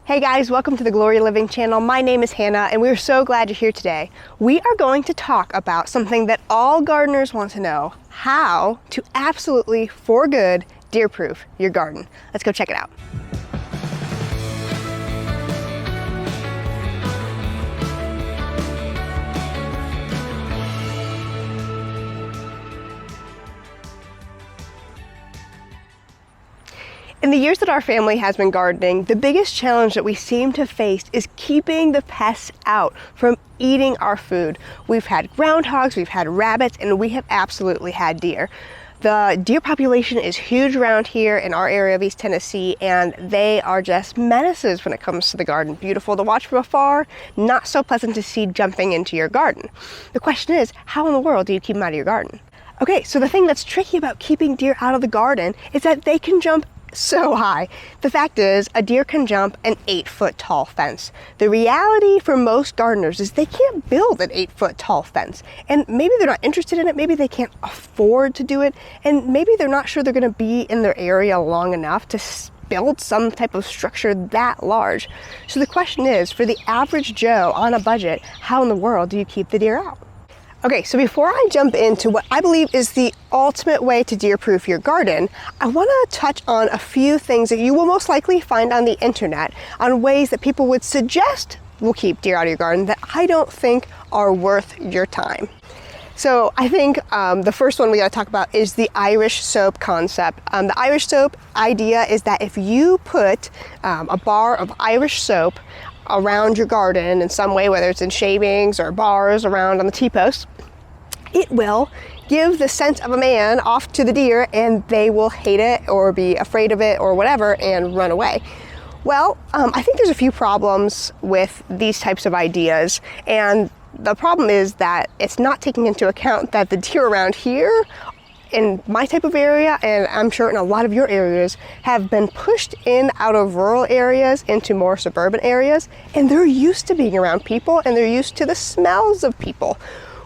Hey guys, welcome to the Glory Living channel. My name is Hannah and we're so glad you're here today. We are going to talk about something that all gardeners want to know: how to absolutely, for good, deer-proof your garden. Let's go check it out. In the years that our family has been gardening, the biggest challenge that we seem to face is keeping the pests out from eating our food. We've had groundhogs, we've had rabbits, and we have absolutely had deer. The deer population is huge around here in our area of East Tennessee, and they are just menaces when it comes to the garden. Beautiful to watch from afar, not so pleasant to see jumping into your garden. The question is, how in the world do you keep them out of your garden? Okay, so the thing that's tricky about keeping deer out of the garden is that they can jump so high. The fact is, a deer can jump an 8-foot tall fence. The reality for most gardeners is they can't build an 8-foot tall fence. And maybe they're not interested in it, maybe they can't afford to do it, and maybe they're not sure they're gonna be in their area long enough to build some type of structure that large. So the question is, for the average Joe on a budget, how in the world do you keep the deer out? Okay, so before I jump into what I believe is the ultimate way to deer-proof your garden, I want to touch on a few things that you will most likely find on the internet on ways that people would suggest will keep deer out of your garden that I don't think are worth your time. So I think the first one we got to talk about is the Irish soap concept. The Irish soap idea is that if you put a bar of Irish soap around your garden in some way, whether it's in shavings or bars around on the T-post, it will give the scent of a man off to the deer and they will hate it or be afraid of it or whatever and run away. Well, I think there's a few problems with these types of ideas, and the problem is that it's not taking into account that the deer around here in my type of area, and I'm sure in a lot of your areas, have been pushed in out of rural areas into more suburban areas, and they're used to being around people and they're used to the smells of people.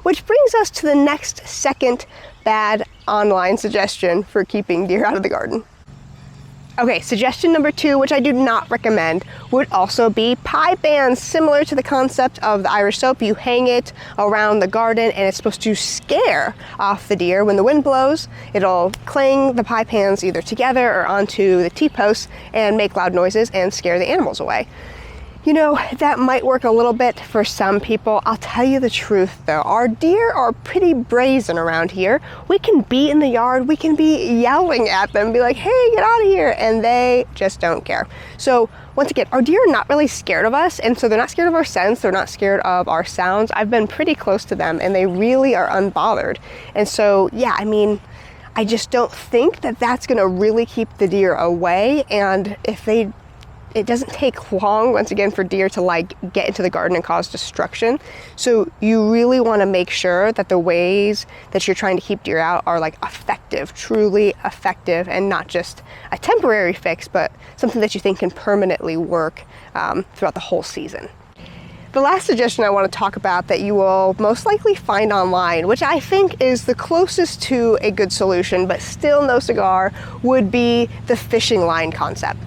Which brings us to the next second bad online suggestion for keeping deer out of the garden. Okay, suggestion number 2, which I do not recommend, would also be pie bands, similar to the concept of the Irish soap. You hang it around the garden and it's supposed to scare off the deer. When the wind blows, it'll clang the pie pans either together or onto the T-posts and make loud noises and scare the animals away. You know, that might work a little bit for some people. I'll tell you the truth though, our deer are pretty brazen around here. We can be in the yard, we can be yelling at them, be like, hey, get out of here, and they just don't care. So once again, our deer are not really scared of us, and so they're not scared of our scents, they're not scared of our sounds. I've been pretty close to them and they really are unbothered. And so, yeah, I mean, I just don't think that that's gonna really keep the deer away, and it doesn't take long, once again, for deer to get into the garden and cause destruction. So you really want to make sure that the ways that you're trying to keep deer out are effective, truly effective, and not just a temporary fix, but something that you think can permanently work throughout the whole season. The last suggestion I want to talk about that you will most likely find online, which I think is the closest to a good solution, but still no cigar, would be the fishing line concept.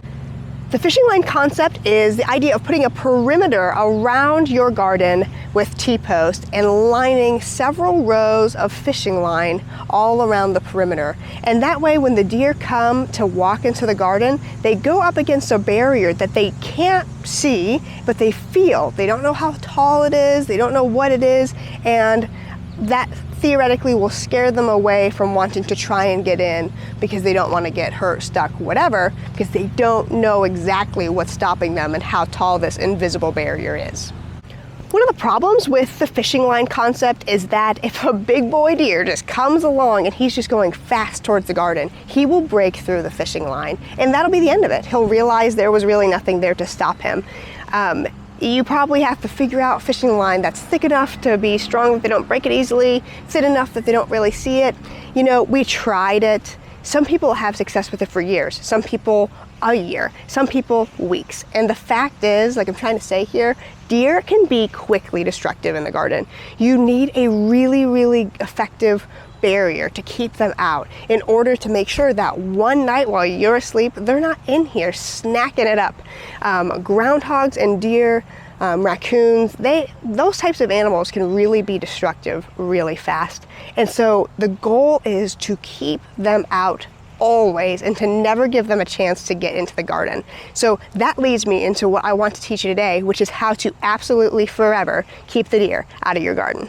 The fishing line concept is the idea of putting a perimeter around your garden with T-posts and lining several rows of fishing line all around the perimeter. And that way, when the deer come to walk into the garden, they go up against a barrier that they can't see, but they feel. They don't know how tall it is, they don't know what it is, and that theoretically will scare them away from wanting to try and get in because they don't want to get hurt, stuck, whatever, because they don't know exactly what's stopping them and how tall this invisible barrier is. One of the problems with the fishing line concept is that if a big boy deer just comes along and he's just going fast towards the garden, he will break through the fishing line, and that'll be the end of it. He'll realize there was really nothing there to stop him. You probably have to figure out fishing line that's thick enough to be strong that they don't break it easily, thin enough that they don't really see it. You know, we tried it. Some people have success with it for years, some people a year, some people weeks. And the fact is, like I'm trying to say here, deer can be quickly destructive in the garden. You need a really, really effective barrier to keep them out in order to make sure that one night while you're asleep, they're not in here snacking it up. Groundhogs and deer, raccoons, those types of animals can really be destructive really fast. And so the goal is to keep them out always and to never give them a chance to get into the garden. So that leads me into what I want to teach you today, which is how to absolutely forever keep the deer out of your garden.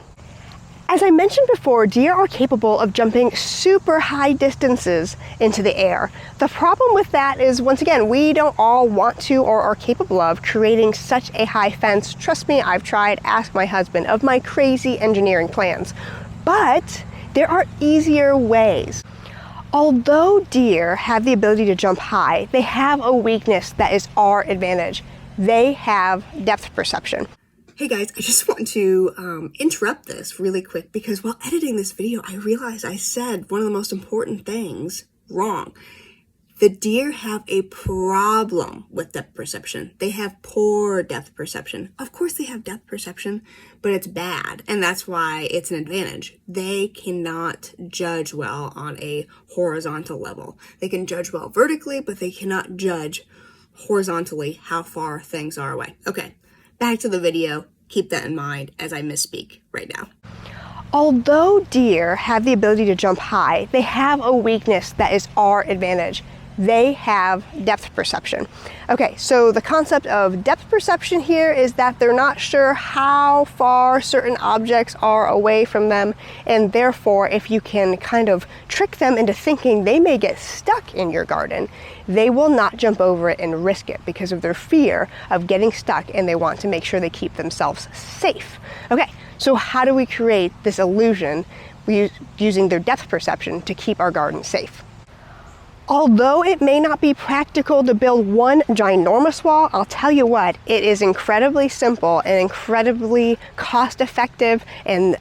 As I mentioned before, deer are capable of jumping super high distances into the air. The problem with that is, once again, we don't all want to or are capable of creating such a high fence. Trust me, I've tried. Ask my husband of my crazy engineering plans. But there are easier ways. Although deer have the ability to jump high, they have a weakness that is our advantage. They have depth perception. Hey guys, I just want to interrupt this really quick because while editing this video, I realized I said one of the most important things wrong. The deer have a problem with depth perception. They have poor depth perception. Of course they have depth perception, but it's bad, and that's why it's an advantage. They cannot judge well on a horizontal level. They can judge well vertically, but they cannot judge horizontally how far things are away. Okay, back to the video. Keep that in mind as I misspeak right now. Although deer have the ability to jump high, they have a weakness that is our advantage. They have depth perception. Okay, so the concept of depth perception here is that they're not sure how far certain objects are away from them, and therefore if you can kind of trick them into thinking they may get stuck in your garden, they will not jump over it and risk it because of their fear of getting stuck, and they want to make sure they keep themselves safe. Okay, so how do we create this illusion using their depth perception to keep our garden safe? Although it may not be practical to build one ginormous wall, I'll tell you what, it is incredibly simple and incredibly cost-effective and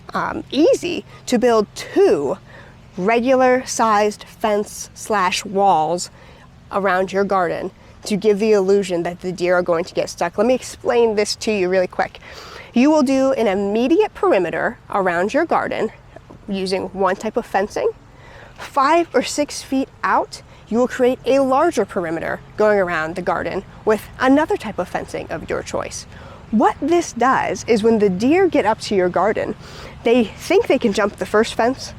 easy to build two regular-sized fence/walls around your garden to give the illusion that the deer are going to get stuck. Let me explain this to you really quick. You will do an immediate perimeter around your garden using one type of fencing. 5 or 6 feet out, you will create a larger perimeter going around the garden with another type of fencing of your choice. What this does is when the deer get up to your garden, they think they can jump the first fence,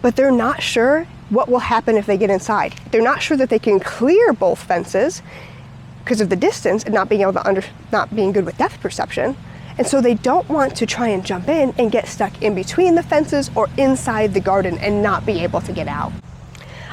but they're not sure what will happen if they get inside. They're not sure that they can clear both fences because of the distance and not being good with depth perception. And so they don't want to try and jump in and get stuck in between the fences or inside the garden and not be able to get out.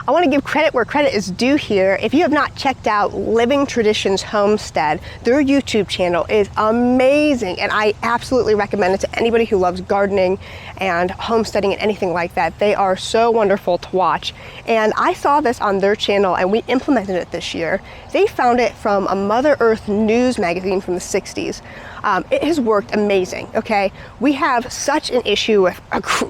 I want to give credit where credit is due here. If you have not checked out Living Traditions Homestead, their YouTube channel is amazing, and I absolutely recommend it to anybody who loves gardening and homesteading and anything like that. They are so wonderful to watch, and I saw this on their channel and we implemented it this year. They found it from a Mother Earth News magazine from the 60s. It has worked amazing, okay? We have such an issue with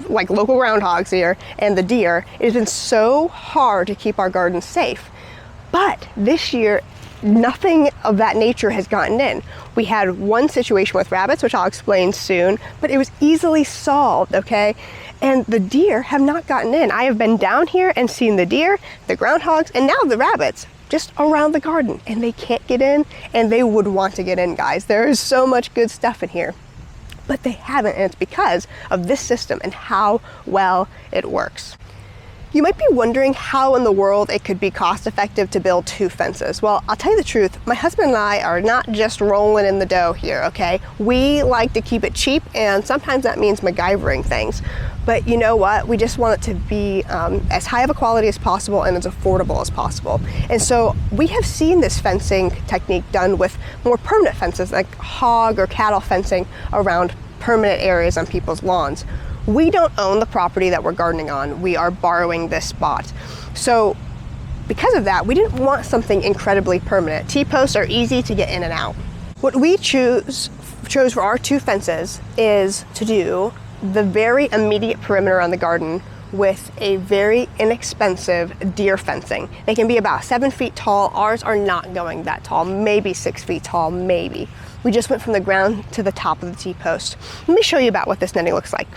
like local groundhogs here and the deer. It has been so hard to keep our gardens safe. But this year, nothing of that nature has gotten in. We had one situation with rabbits, which I'll explain soon, but it was easily solved, okay? And the deer have not gotten in. I have been down here and seen the deer, the groundhogs, and now the rabbits just around the garden, and they can't get in, and they would want to get in, guys. There is so much good stuff in here, but they haven't, and it's because of this system and how well it works. You might be wondering how in the world it could be cost effective to build two fences. Well, I'll tell you the truth, my husband and I are not just rolling in the dough here, okay? We like to keep it cheap, and sometimes that means MacGyvering things. But you know what? We just want it to be as high of a quality as possible and as affordable as possible. And so we have seen this fencing technique done with more permanent fences, like hog or cattle fencing around permanent areas on people's lawns. We don't own the property that we're gardening on. We are borrowing this spot. So because of that, we didn't want something incredibly permanent. T-posts are easy to get in and out. What we chose for our two fences is to do the very immediate perimeter on the garden with a very inexpensive deer fencing. They can be about 7 feet tall. Ours are not going that tall, maybe 6 feet tall, maybe. We just went from the ground to the top of the T-post. Let me show you about what this netting looks like.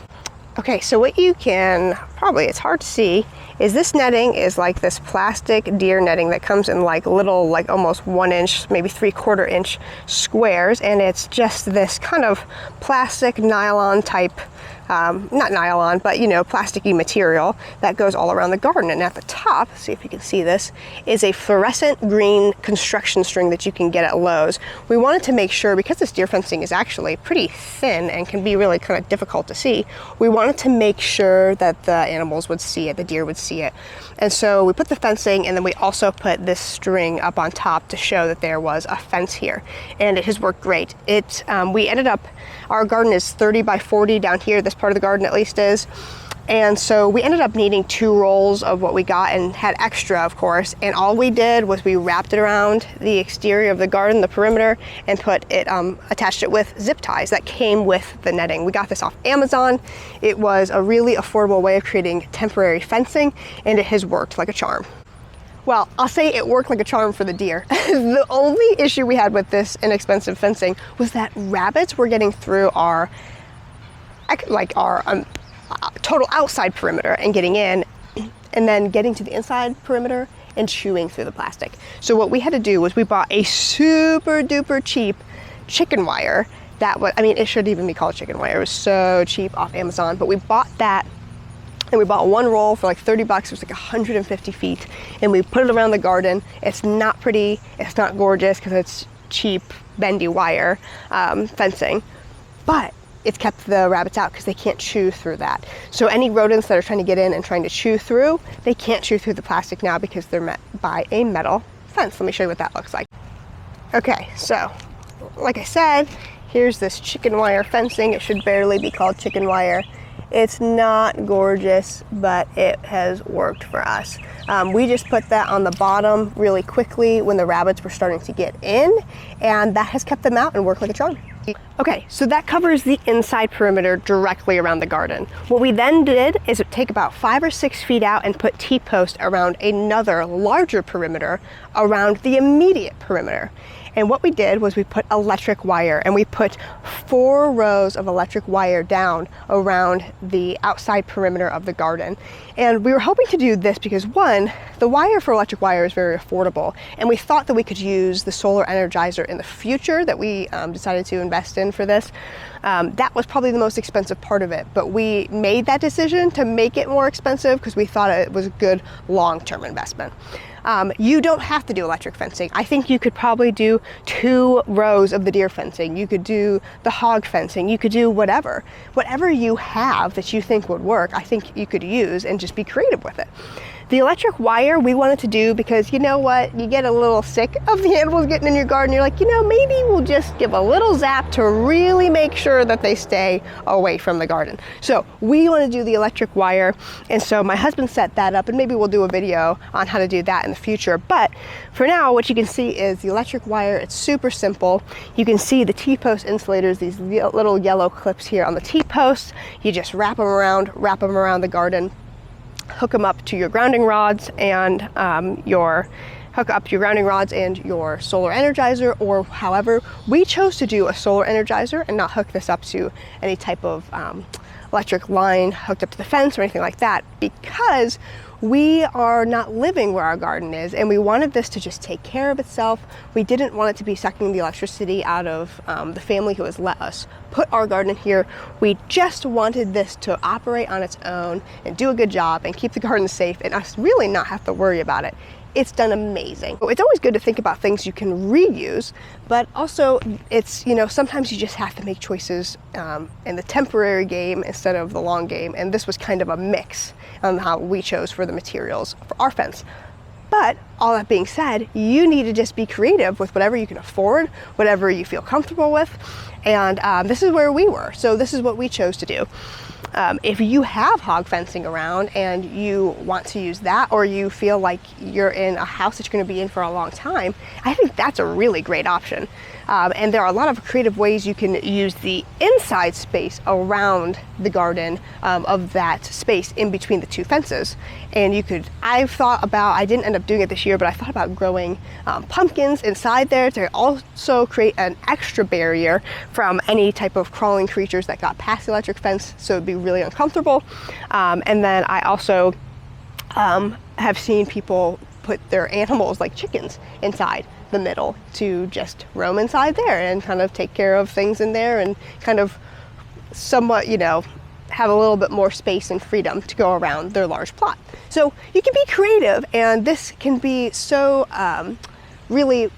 Okay, so what you can probably, it's hard to see, is this netting is like this plastic deer netting that comes in like little, like almost 1 inch, maybe 3/4 inch squares. And it's just this kind of plastic nylon type, not nylon, but you know, plasticky material that goes all around the garden. And at the top, see if you can see this, is a fluorescent green construction string that you can get at Lowe's. We wanted to make sure, because this deer fencing is actually pretty thin and can be really kind of difficult to see, we wanted to make sure that the animals would see it, the deer would see it. And so we put the fencing, and then we also put this string up on top to show that there was a fence here. And it has worked great. We ended up, our garden is 30 by 40 down here, this part of the garden at least is. And so we ended up needing 2 rolls of what we got, and had extra, of course. And all we did was we wrapped it around the exterior of the garden, the perimeter, and put it, attached it with zip ties that came with the netting. We got this off Amazon. It was a really affordable way of creating temporary fencing, and it has worked like a charm. Well, I'll say it worked like a charm for the deer. The only issue we had with this inexpensive fencing was that rabbits were getting through our total outside perimeter and getting in, and then getting to the inside perimeter and chewing through the plastic. So what we had to do was we bought a super duper cheap chicken wire that was, I mean, it shouldn't even be called chicken wire. It was so cheap off Amazon, but we bought that, and we bought 1 roll for like 30 bucks. It was like 150 feet, and we put it around the garden. It's not pretty, it's not gorgeous because it's cheap, bendy wire fencing, but it's kept the rabbits out because they can't chew through that. So any rodents that are trying to get in and trying to chew through, they can't chew through the plastic now because they're met by a metal fence. Let me show you what that looks like. Okay, so like I said, here's this chicken wire fencing. It should barely be called chicken wire. It's not gorgeous, but it has worked for us. We just put that on the bottom really quickly when the rabbits were starting to get in, and that has kept them out and worked like a charm. Okay, so that covers the inside perimeter directly around the garden. What we then did is take about 5 or 6 feet out and put T-posts around another larger perimeter around the immediate perimeter. And what we did was we put electric wire, and we put 4 rows of electric wire down around the outside perimeter of the garden. And we were hoping to do this because, one, the wire for electric wire is very affordable, and we thought that we could use the solar energizer in the future that we decided to invest in for this. That was probably the most expensive part of it, but we made that decision to make it more expensive because we thought it was a good long-term investment. You don't have to do electric fencing. I think you could probably do 2 rows of the deer fencing. You could do the hog fencing. You could do whatever. Whatever you have that you think would work, I think you could use and just be creative with it. The electric wire we wanted to do because, you know what, you get a little sick of the animals getting in your garden. You're like, you know, maybe we'll just give a little zap to really make sure that they stay away from the garden. So we want to do the electric wire, and so my husband set that up, and maybe we'll do a video on how to do that in the future. But for now, what you can see is the electric wire. It's super simple. You can see the T-post insulators, these little yellow clips here on the T-posts. You just wrap them around the garden, hook them up to your grounding rods and your solar energizer, or however. We chose to do a solar energizer and not hook this up to any type of electric line hooked up to the fence or anything like that, because we are not living where our garden is, and we wanted this to just take care of itself. We didn't want it to be sucking the electricity out of the family who has let us put our garden here. We just wanted this to operate on its own and do a good job and keep the garden safe, and us really not have to worry about it. It's done amazing. It's always good to think about things you can reuse, but also it's, you know, sometimes you just have to make choices in the temporary game instead of the long game, and this was kind of a mix on how we chose for the materials for our fence. But all that being said, you need to just be creative with whatever you can afford, whatever you feel comfortable with, and this is where we were, so this is what we chose to do. If you have hog fencing around and you want to use that, or you feel like you're in a house that you're going to be in for a long time, I think that's a really great option. And there are a lot of creative ways you can use the inside space around the garden of that space in between the two fences. And you could, I didn't end up doing it this year, but I thought about growing pumpkins inside there to also create an extra barrier from any type of crawling creatures that got past the electric fence, so it'd be really uncomfortable. And then I also have seen people put their animals like chickens inside the middle to just roam inside there and kind of take care of things in there and kind of somewhat, you know, have a little bit more space and freedom to go around their large plot. So you can be creative, and this can be so really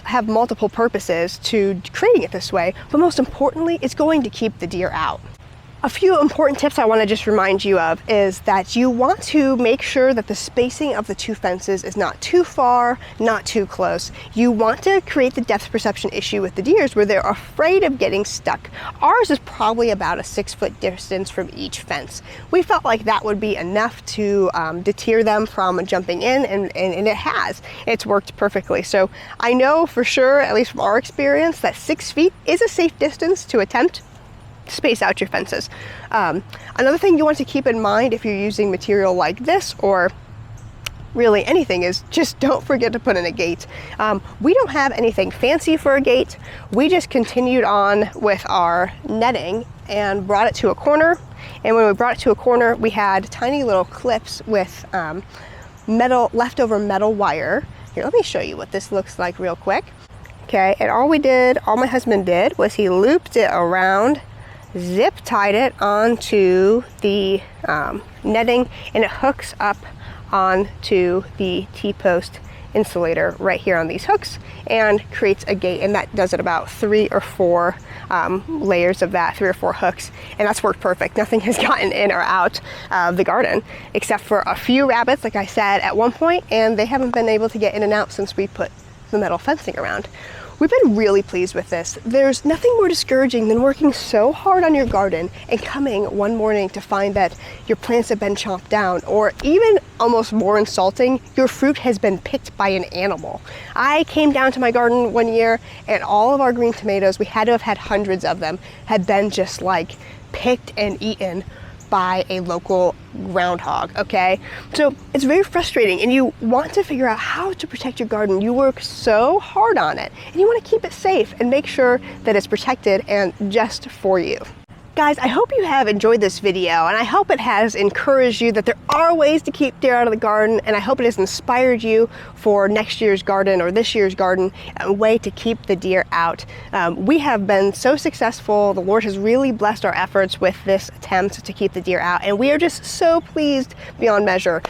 have multiple purposes to creating it this way, but most importantly, it's going to keep the deer out. A few important tips I want to just remind you of is that you want to make sure that the spacing of the two fences is not too far, not too close. You want to create the depth perception issue with the deers where they're afraid of getting stuck. Ours is probably about a 6-foot distance from each fence. We felt like that would be enough to deter them from jumping in, and it has. It's worked perfectly. So I know for sure, at least from our experience, that 6 feet is a safe distance to attempt space out your fences. Another thing you want to keep in mind if you're using material like this, or really anything, is just don't forget to put in a gate. We don't have anything fancy for a gate. We just continued on with our netting and brought it to a corner. And when we brought it to a corner, we had tiny little clips with leftover metal wire. Here, let me show you what this looks like real quick. Okay, and all my husband did was he looped it around, zip tied it onto the netting, and it hooks up onto the T-post insulator right here on these hooks and creates a gate. And that does it about 3 or 4 layers of that, 3 or 4 hooks, and that's worked perfect. Nothing has gotten in or out of the garden except for a few rabbits, like I said, at one point, and they haven't been able to get in and out since we put the metal fencing around. We've been really pleased with this. There's nothing more discouraging than working so hard on your garden and coming one morning to find that your plants have been chopped down, or even almost more insulting, your fruit has been picked by an animal. I came down to my garden one year and all of our green tomatoes, we had to have had hundreds of them, had been just like picked and eaten by a local groundhog, okay? So it's very frustrating, and you want to figure out how to protect your garden. You work so hard on it, and you want to keep it safe and make sure that it's protected and just for you. Guys, I hope you have enjoyed this video, and I hope it has encouraged you that there are ways to keep deer out of the garden, and I hope it has inspired you for next year's garden or this year's garden, a way to keep the deer out. We have been so successful. The Lord has really blessed our efforts with this attempt to keep the deer out, and we are just so pleased beyond measure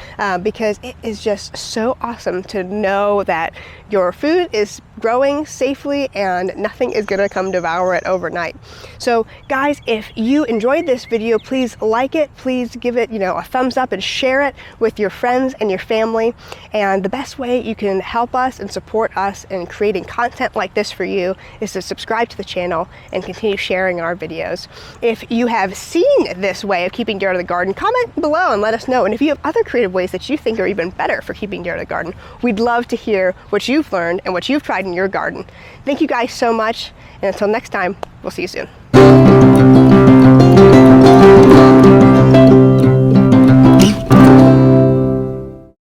because it is just so awesome to know that your food is growing safely and nothing is gonna come devour it overnight. So guys, if you enjoyed this video, please like it, please give it, a thumbs up and share it with your friends and your family. And the best way you can help us and support us in creating content like this for you is to subscribe to the channel and continue sharing our videos. If you have seen this way of keeping deer out of the garden, comment below and let us know. And if you have other creative ways that you think are even better for keeping deer out of the garden, we'd love to hear what you've learned and what you've tried in your garden. Thank you guys so much, and until next time, we'll see you soon.